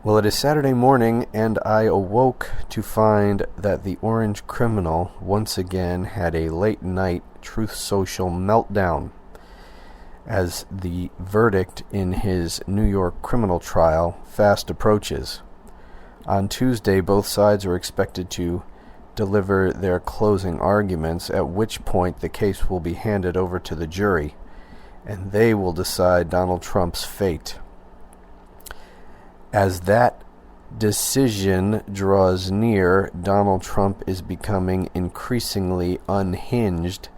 Well, it is Saturday morning, and I awoke to find that the orange criminal once again had a late-night Truth Social meltdown as the verdict in his New York criminal trial fast approaches. On Tuesday, both sides are expected to deliver their closing arguments, at which point the case will be handed over to the jury, and they will decide Donald Trump's fate. As that decision draws near, Donald Trump is becoming increasingly unhinged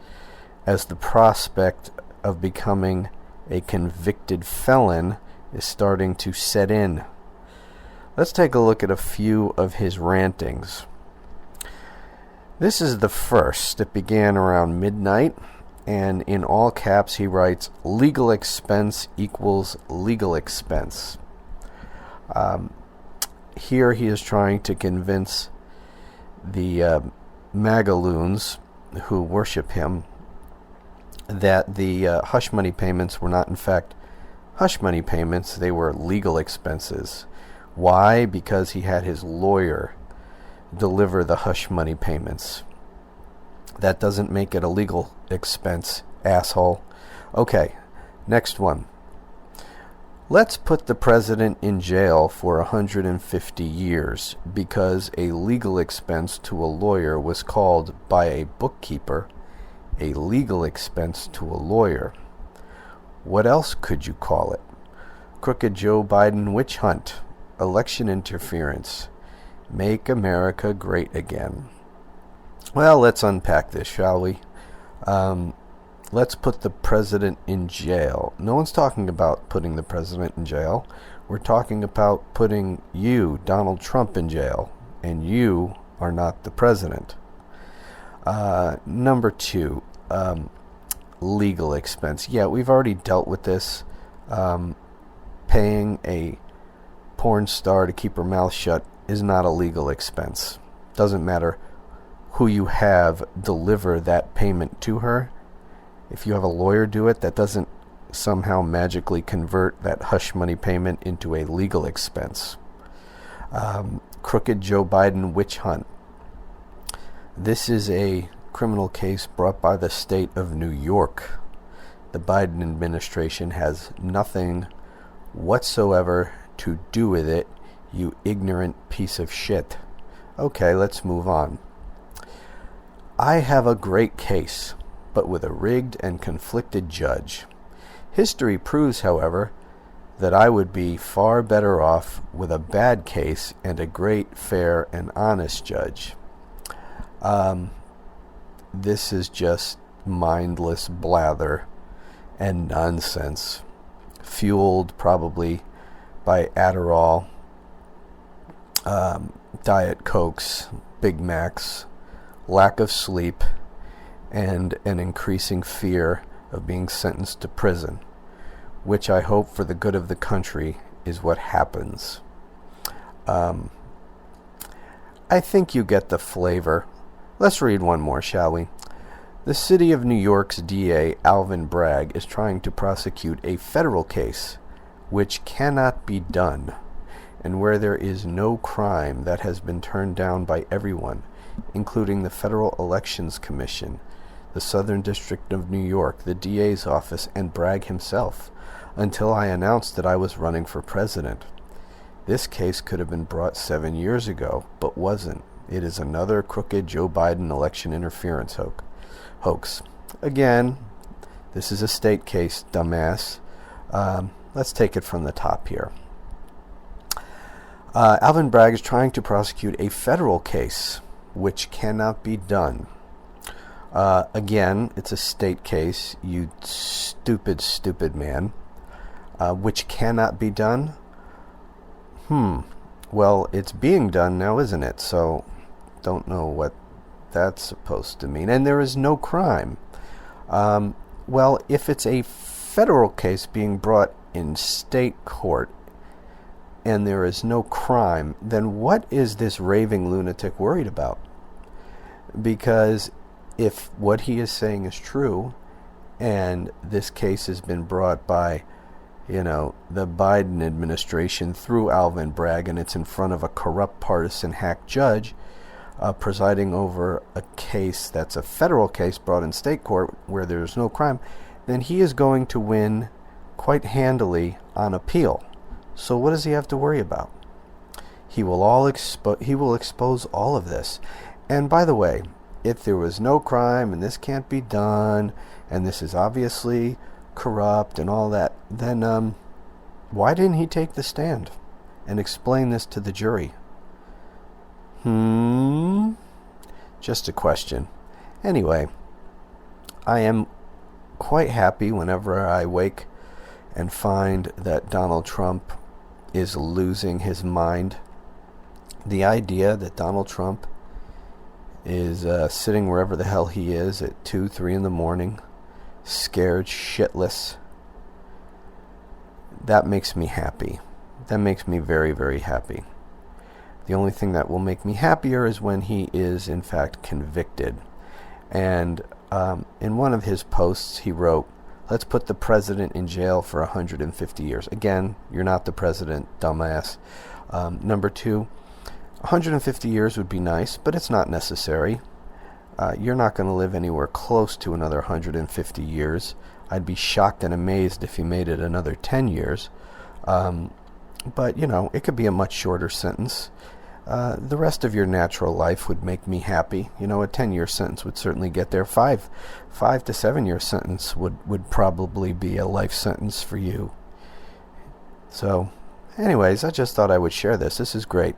as the prospect of becoming a convicted felon is starting to set in. Let's take a look at a few of his rantings. This is the first. It began around midnight, and in all caps he writes, "Legal expense equals legal expense." Here he is trying to convince the MAGA-loons who worship him that the hush money payments were not in fact hush money payments, they were legal expenses. Why? Because he had his lawyer deliver the hush money payments. That doesn't make it a legal expense, asshole. Okay, next one. Let's put the president in jail for 150 years because a legal expense to a lawyer was called by a bookkeeper a legal expense to a lawyer. What else could you call it? Crooked Joe Biden witch hunt, election interference, make America great again. Well, let's unpack this, shall we? Let's put the president in jail. No one's talking about putting the president in jail. We're talking about putting you, Donald Trump, in jail. And you are not the president. Number two, legal expense. Yeah, we've already dealt with this. Paying a porn star to keep her mouth shut is not a legal expense. Doesn't matter who you have deliver that payment to her. If you have a lawyer do it, that doesn't somehow magically convert that hush money payment into a legal expense. Crooked Joe Biden witch hunt. This is a criminal case brought by the state of New York. The Biden administration has nothing whatsoever to do with it, you ignorant piece of shit. Okay, let's move on. I have a great case, but with a rigged and conflicted judge. History proves, however, that I would be far better off with a bad case and a great, fair, and honest judge. This is just mindless blather and nonsense, fueled probably by Adderall, Diet Cokes, Big Macs, lack of sleep, and an increasing fear of being sentenced to prison, which I hope for the good of the country is what happens. I think you get the flavor. Let's read one more, shall we? The City of New York's DA, Alvin Bragg, is trying to prosecute a federal case which cannot be done, and where there is no crime that has been turned down by everyone, including the Federal Elections Commission, the Southern District of New York, the DA's office, and Bragg himself, until I announced that I was running for president. This case could have been brought 7 years ago, but wasn't. It is another crooked Joe Biden election interference hoax. Again, this is a state case, dumbass. Let's take it from the top here. Alvin Bragg is trying to prosecute a federal case which cannot be done. Again, it's a state case, you stupid, stupid man. Which cannot be done? Well, it's being done now, isn't it? So, don't know what that's supposed to mean. And there is no crime. Well, if it's a federal case being brought in state court and there is no crime, then what is this raving lunatic worried about? Because if what he is saying is true, and this case has been brought by the Biden administration through Alvin Bragg, and it's in front of a corrupt partisan hack judge presiding over a case that's a federal case brought in state court where there's no crime, then he is going to win quite handily on appeal. So what does he have to worry about? He will expose all of this. And by the way, if there was no crime and this can't be done and this is obviously corrupt and all that, then why didn't he take the stand and explain this to the jury? Just a question. Anyway, I am quite happy whenever I wake and find that Donald Trump is losing his mind. The idea that Donald Trump is sitting wherever the hell he is at 2, 3 in the morning, scared shitless, that makes me happy. That makes me very, very happy. The only thing that will make me happier is when he is, in fact, convicted. And in one of his posts, he wrote, "Let's put the president in jail for 150 years. Again, you're not the president, dumbass. Number 2, 150 years would be nice, but it's not necessary. You're not going to live anywhere close to another 150 years. I'd be shocked and amazed if you made it another 10 years. But, it could be a much shorter sentence. The rest of your natural life would make me happy. A 10-year sentence would certainly get there. 5 to 7-year sentence would probably be a life sentence for you." So, anyways, I just thought I would share this. This is great.